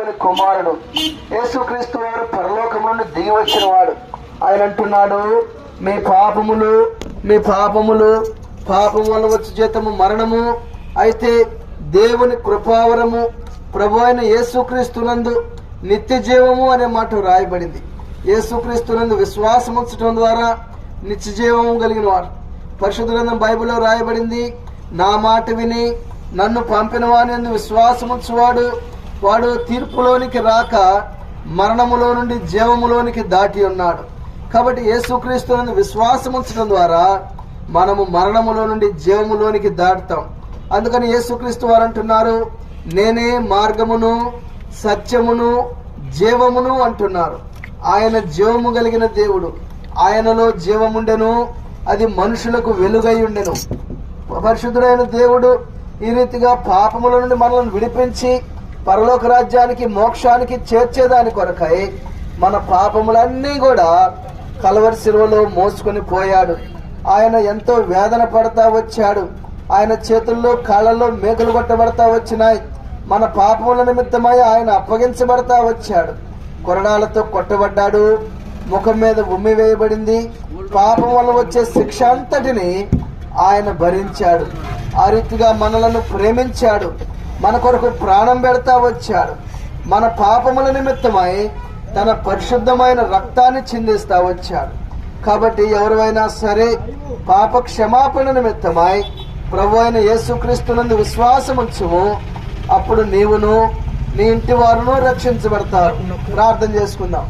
దేవుని కుమారుడు యేసుక్రీస్తు వారు పరలోకం నుండి దిగి వచ్చిన వాడు. ఆయన అంటున్నాడు, మీ పాపము వల్ల వచ్చే జీతము మరణము, అయితే దేవుని కృపావరము ప్రభు అయిన యేసుక్రీస్తునందు నిత్య జీవము అనే మాట రాయబడింది. యేసుక్రీస్తునందు విశ్వాసం ఉంచడం ద్వారా నిత్య జీవము కలిగిన వాడు. పరిశుద్ధ గ్రంథం బైబిల్లో రాయబడింది, నా మాట విని నన్ను పంపిన వాని యందు విశ్వాసం ఉంచువాడు వాడు తీర్పులోనికి రాక మరణములో నుండి జీవములోనికి దాటి ఉన్నాడు. కాబట్టి యేసుక్రీస్తునందు విశ్వాసం ఉంచడం ద్వారా మనము మరణములో నుండి జీవములోనికి దాటుతాం. అందుకని యేసుక్రీస్తు వారు అంటున్నారు, నేనే మార్గమును సత్యమును జీవమును అంటున్నారు. ఆయన జీవము కలిగిన దేవుడు. ఆయనలో జీవముండెను, అది మనుషులకు వెలుగై ఉండెను. పరిశుద్ధుడైన దేవుడు ఈ రీతిగా పాపముల నుండి మనల్ని విడిపించి పరలోక రాజ్యానికి మోక్షానికి చేర్చేదాని కొరకై మన పాపములన్నీ కూడా కల్వరి శిలువలో మోసుకొని పోయాడు. ఆయన ఎంతో వేదన పడతా వచ్చాడు. ఆయన చేతుల్లో కాళ్ళల్లో మేకులు కొట్టబడతా వచ్చినాయి. మన పాపముల నిమిత్తమై ఆయన అప్పగించబడతా వచ్చాడు. కొరడాలతో కొట్టబడ్డాడు, ముఖం మీద ఉమ్మి వేయబడింది. పాపం వల్ల వచ్చే శిక్ష అంతటిని ఆయన భరించాడు. ఆ రీతిగా మనలను ప్రేమించాడు, మన కొరకు ప్రాణం పెడతా వచ్చాడు. మన పాపముల నిమిత్తమై తన పరిశుద్ధమైన రక్తాన్ని చిందిస్తా వచ్చాడు. కాబట్టి ఎవరైనా సరే పాప క్షమాపణ నిమిత్తమై ప్రభు అయిన యేసుక్రీస్తునందు విశ్వాసం ఉంచుము, అప్పుడు నీవును నీ ఇంటి వారును రక్షించబడతారు. ప్రార్థన చేసుకుందాం.